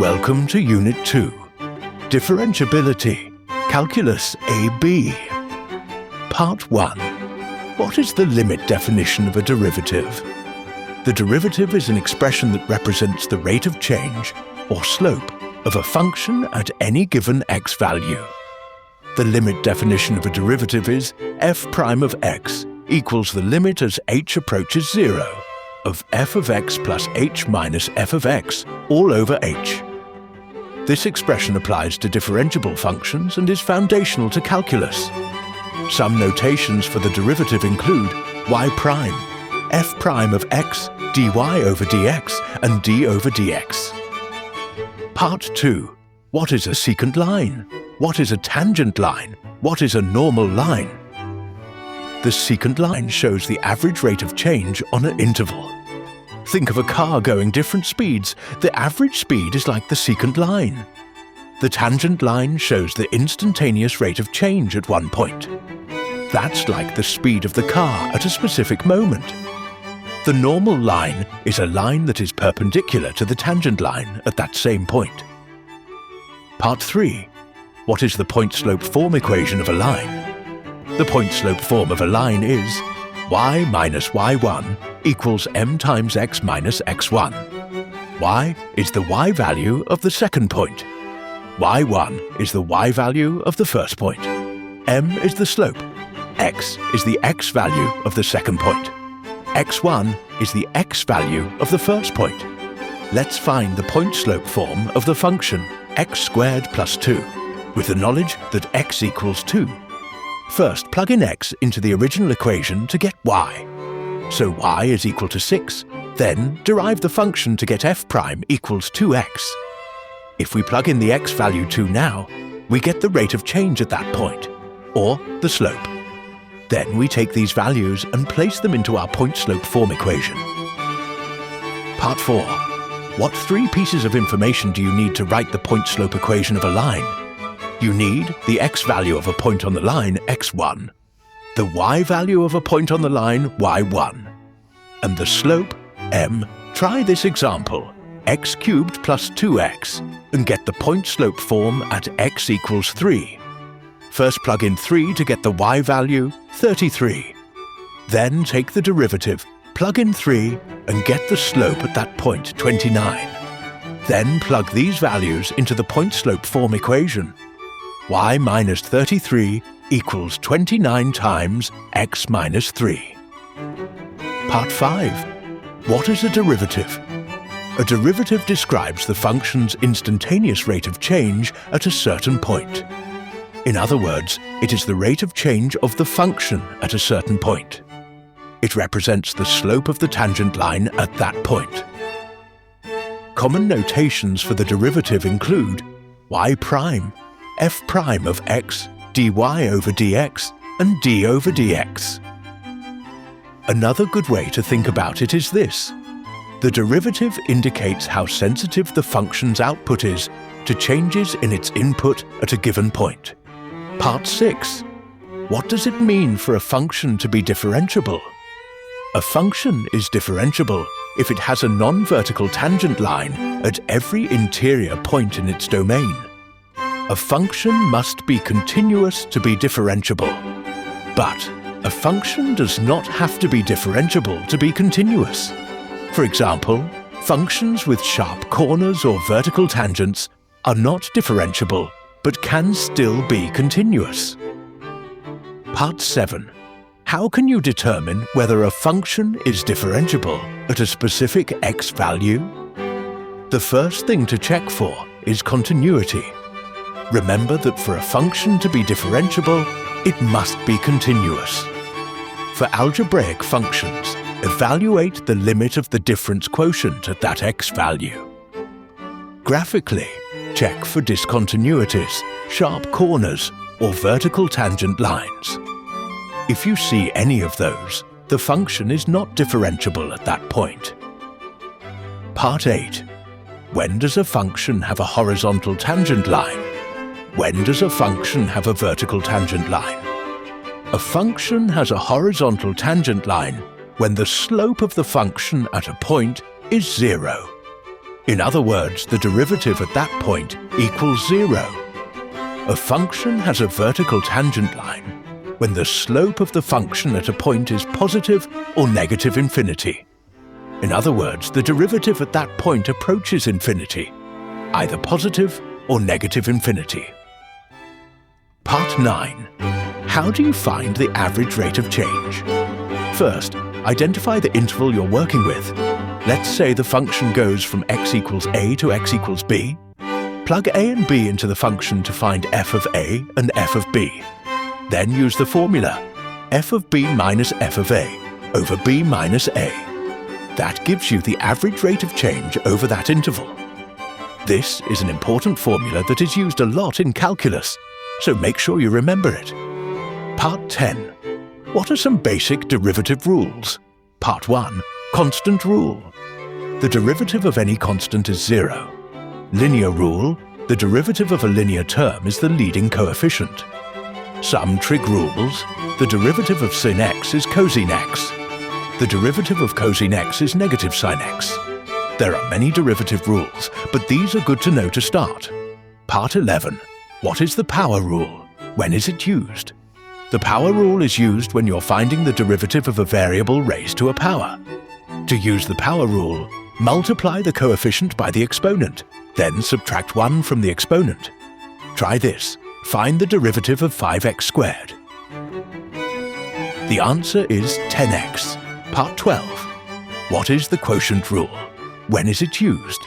Welcome to Unit 2, Differentiability, Calculus AB. Part 1. What is the limit definition of a derivative? The derivative is an expression that represents the rate of change, or slope, of a function at any given x value. The limit definition of a derivative is f prime of x equals the limit as h approaches 0 of f of x plus h minus f of x all over h. This expression applies to differentiable functions and is foundational to calculus. Some notations for the derivative include y prime, f prime of x, dy over dx, and d over dx. Part 2. What is a secant line? What is a tangent line? What is a normal line? The secant line shows the average rate of change on an interval. Think of a car going different speeds. The average speed is like the secant line. The tangent line shows the instantaneous rate of change at one point. That's like the speed of the car at a specific moment. The normal line is a line that is perpendicular to the tangent line at that same point. Part 3. What is the point-slope form equation of a line? The point-slope form of a line is y minus y1 equals m times x minus x1. Y is the y value of the second point. y1 is the y value of the first point. M is the slope. X is the x value of the second point. x1 is the x value of the first point. Let's find the point-slope form of the function x squared plus 2, with the knowledge that x equals 2. First, plug in x into the original equation to get y. So y is equal to 6. Then, derive the function to get f prime equals 2x. If we plug in the x value 2 now, we get the rate of change at that point, or the slope. Then we take these values and place them into our point-slope form equation. Part 4. What 3 pieces of information do you need to write the point-slope equation of a line? You need the x value of a point on the line, x1, the y value of a point on the line, y1, and the slope, m. Try this example, x cubed plus 2x, and get the point-slope form at x equals 3. First plug in 3 to get the y value, 33. Then take the derivative, plug in 3, and get the slope at that point, 29. Then plug these values into the point-slope form equation. Y minus 33 equals 29 times x minus 3. Part 5. What is a derivative? A derivative describes the function's instantaneous rate of change at a certain point. In other words, it is the rate of change of the function at a certain point. It represents the slope of the tangent line at that point. Common notations for the derivative include y prime, f prime of x, dy over dx, and d over dx. Another good way to think about it is this. The derivative indicates how sensitive the function's output is to changes in its input at a given point. Part 6. What does it mean for a function to be differentiable? A function is differentiable if it has a non-vertical tangent line at every interior point in its domain. A function must be continuous to be differentiable. But a function does not have to be differentiable to be continuous. For example, functions with sharp corners or vertical tangents are not differentiable, but can still be continuous. Part 7. How can you determine whether a function is differentiable at a specific x value? The first thing to check for is continuity. Remember that for a function to be differentiable, it must be continuous. For algebraic functions, evaluate the limit of the difference quotient at that x value. Graphically, check for discontinuities, sharp corners, or vertical tangent lines. If you see any of those, the function is not differentiable at that point. Part 8. When does a function have a horizontal tangent line? When does a function have a vertical tangent line? A function has a horizontal tangent line when the slope of the function at a point is 0. In other words, the derivative at that point equals 0. A function has a vertical tangent line when the slope of the function at a point is positive or negative infinity. In other words, the derivative at that point approaches infinity, either positive or negative infinity. Part 9. How do you find the average rate of change? First, identify the interval you're working with. Let's say the function goes from x equals a to x equals b. Plug a and b into the function to find f of a and f of b. Then use the formula f of b minus f of a over b minus a. That gives you the average rate of change over that interval. This is an important formula that is used a lot in calculus, so make sure you remember it. Part 10. What are some basic derivative rules? Part 1. Constant rule. The derivative of any constant is 0. Linear rule. The derivative of a linear term is the leading coefficient. Some trig rules. The derivative of sin x is cosine x. The derivative of cosine x is negative sine x. There are many derivative rules, but these are good to know to start. Part 11. What is the power rule? When is it used? The power rule is used when you're finding the derivative of a variable raised to a power. To use the power rule, multiply the coefficient by the exponent, then subtract 1 from the exponent. Try this. Find the derivative of 5x squared. The answer is 10x. Part 12. What is the quotient rule? When is it used?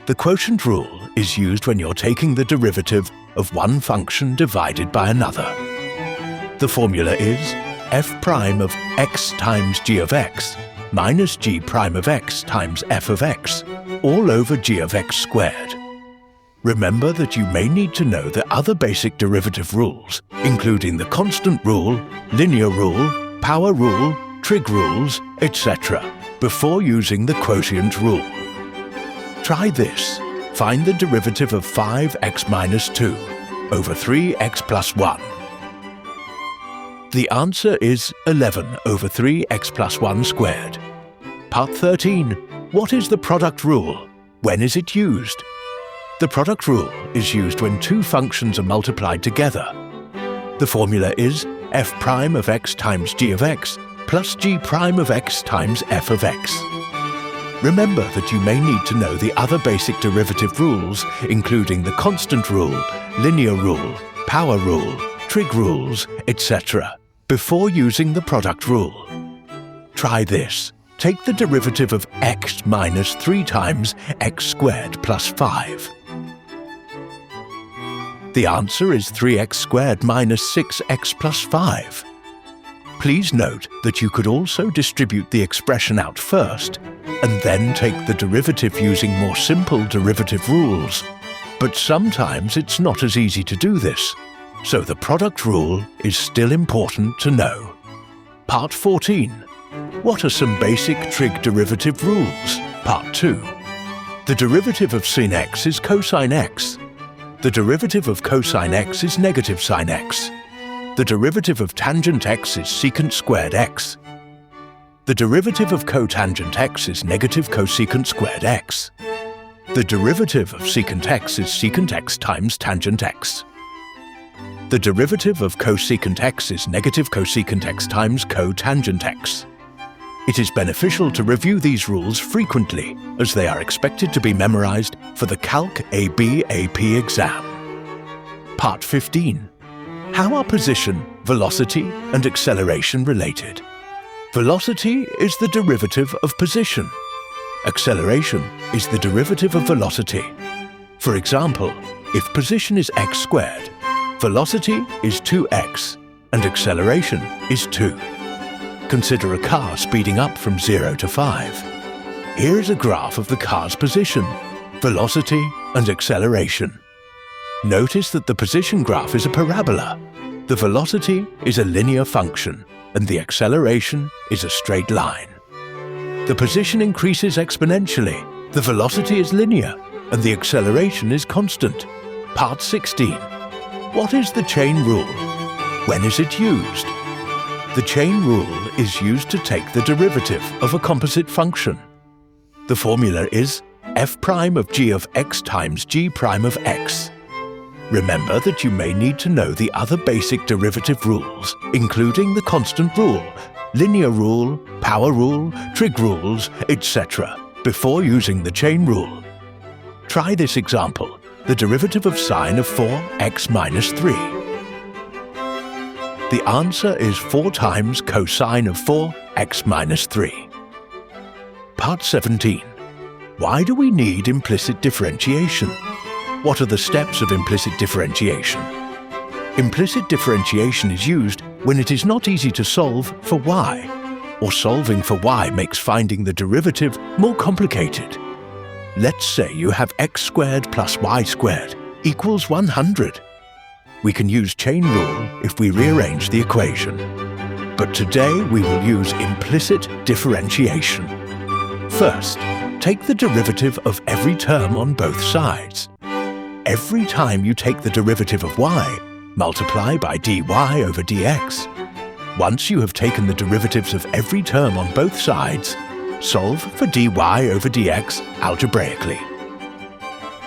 The quotient rule is used when you're taking the derivative of one function divided by another. The formula is f prime of x times g of x minus g prime of x times f of x all over g of x squared. Remember that you may need to know the other basic derivative rules, including the constant rule, linear rule, power rule, trig rules, etc., before using the quotient rule. Try this. Find the derivative of 5x minus 2 over 3x plus 1. The answer is 11 over 3x plus 1 squared. Part 13. What is the product rule? When is it used? The product rule is used when two functions are multiplied together. The formula is f prime of x times g of x plus g prime of x times f of x. Remember that you may need to know the other basic derivative rules, including the constant rule, linear rule, power rule, trig rules, etc., before using the product rule. Try this. Take the derivative of x minus 3 times x squared plus 5. The answer is 3x squared minus 6x plus 5. Please note that you could also distribute the expression out first and then take the derivative using more simple derivative rules. But sometimes it's not as easy to do this, so the product rule is still important to know. Part 14. What are some basic trig derivative rules? Part 2. The derivative of sin x is cosine x. The derivative of cosine x is negative sine x. The derivative of tangent x is secant squared x. The derivative of cotangent x is negative cosecant squared x. The derivative of secant x is secant x times tangent x. The derivative of cosecant x is negative cosecant x times cotangent x. It is beneficial to review these rules frequently, as they are expected to be memorized for the Calc AB AP exam. Part 15. How are position, velocity, and acceleration related? Velocity is the derivative of position. Acceleration is the derivative of velocity. For example, if position is x squared, velocity is 2x, and acceleration is 2. Consider a car speeding up from 0 to 5. Here is a graph of the car's position, velocity, and acceleration. Notice that the position graph is a parabola. The velocity is a linear function, and the acceleration is a straight line. The position increases exponentially, the velocity is linear, and the acceleration is constant. Part 16. What is the chain rule? When is it used? The chain rule is used to take the derivative of a composite function. The formula is f prime of g of x times g prime of x. Remember that you may need to know the other basic derivative rules, including the constant rule, linear rule, power rule, trig rules, etc., before using the chain rule. Try this example, the derivative of sine of 4x minus 3. The answer is 4 times cosine of 4x minus 3. Part 17. Why do we need implicit differentiation? What are the steps of implicit differentiation? Implicit differentiation is used when it is not easy to solve for y, or solving for y makes finding the derivative more complicated. Let's say you have x squared plus y squared equals 100. We can use chain rule if we rearrange the equation. But today we will use implicit differentiation. First, take the derivative of every term on both sides. Every time you take the derivative of y, multiply by dy over dx. Once you have taken the derivatives of every term on both sides, solve for dy over dx algebraically.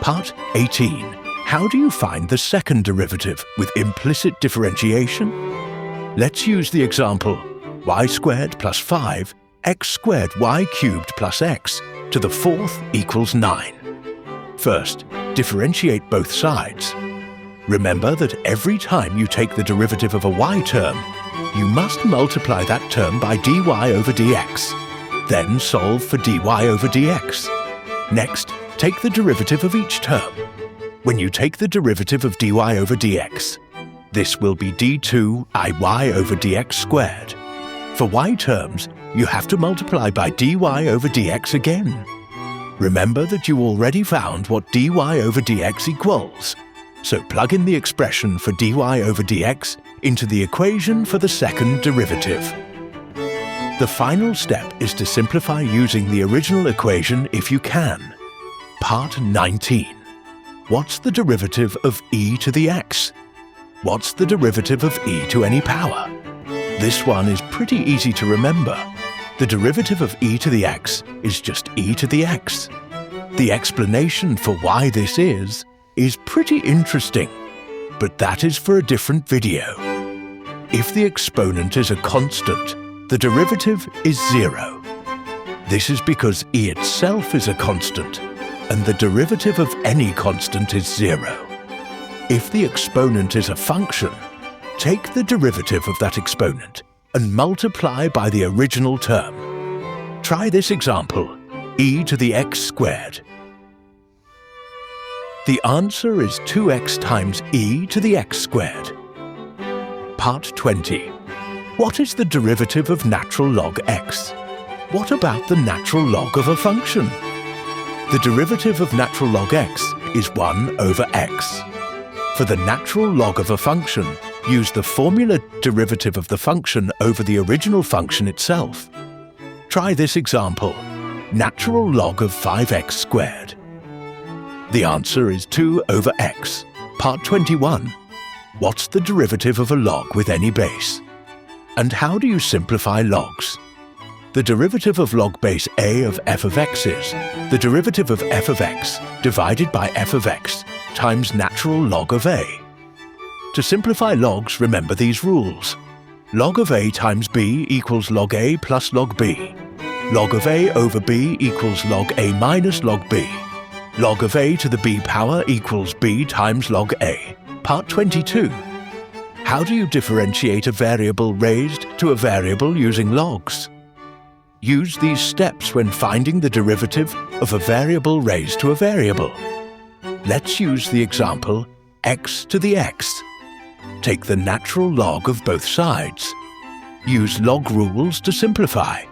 Part 18. How do you find the second derivative with implicit differentiation? Let's use the example y squared plus 5 x squared y cubed plus x to the fourth equals 9. First, differentiate both sides. Remember that every time you take the derivative of a y term, you must multiply that term by dy over dx. Then solve for dy over dx. Next, take the derivative of each term. When you take the derivative of dy over dx, this will be d2 iy over dx squared. For y terms, you have to multiply by dy over dx again. Remember that you already found what dy over dx equals, so plug in the expression for dy over dx into the equation for the second derivative. The final step is to simplify using the original equation if you can. Part 19. What's the derivative of e to the x? What's the derivative of e to any power? This one is pretty easy to remember. The derivative of e to the x is just e to the x. The explanation for why this is pretty interesting, but that is for a different video. If the exponent is a constant, the derivative is 0. This is because e itself is a constant, and the derivative of any constant is 0. If the exponent is a function, take the derivative of that exponent and multiply by the original term. Try this example, e to the x squared. The answer is 2x times e to the x squared. Part 20. What is the derivative of natural log x? What about the natural log of a function? The derivative of natural log x is 1 over x. For the natural log of a function, use the formula derivative of the function over the original function itself. Try this example, natural log of 5x squared. The answer is 2 over x. Part 21. What's the derivative of a log with any base? And how do you simplify logs? The derivative of log base a of f of x is the derivative of f of x divided by f of x times natural log of a. To simplify logs, remember these rules. Log of a times b equals log a plus log b. Log of a over b equals log a minus log b. Log of a to the b power equals b times log a. Part 22. How do you differentiate a variable raised to a variable using logs? Use these steps when finding the derivative of a variable raised to a variable. Let's use the example x to the x. Take the natural log of both sides. Use log rules to simplify.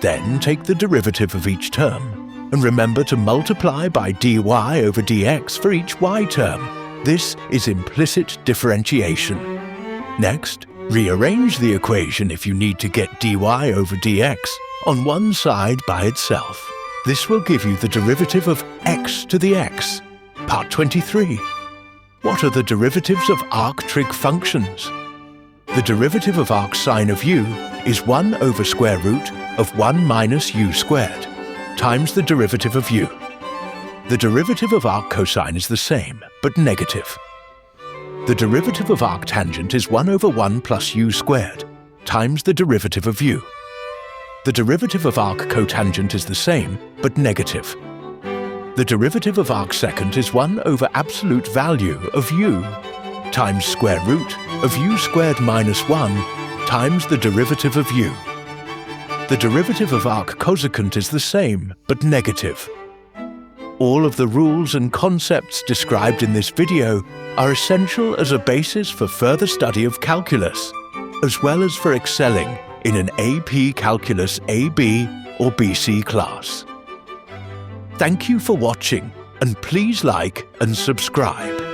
Then take the derivative of each term, and remember to multiply by dy over dx for each y term. This is implicit differentiation. Next, rearrange the equation if you need to get dy over dx on one side by itself. This will give you the derivative of x to the x. Part 23. What are the derivatives of arc-trig functions? The derivative of arc sine of u is 1 over square root of 1 minus u squared times the derivative of u. The derivative of arc cosine is the same, but negative. The derivative of arc tangent is 1 over 1 plus u squared, times the derivative of u. The derivative of arc cotangent is the same, but negative. The derivative of arc secant is 1 over absolute value of u, times square root of u squared minus 1, times the derivative of u. The derivative of arc cosecant is the same, but negative. All of the rules and concepts described in this video are essential as a basis for further study of calculus, as well as for excelling in an AP Calculus AB or BC class. Thank you for watching, and please like and subscribe.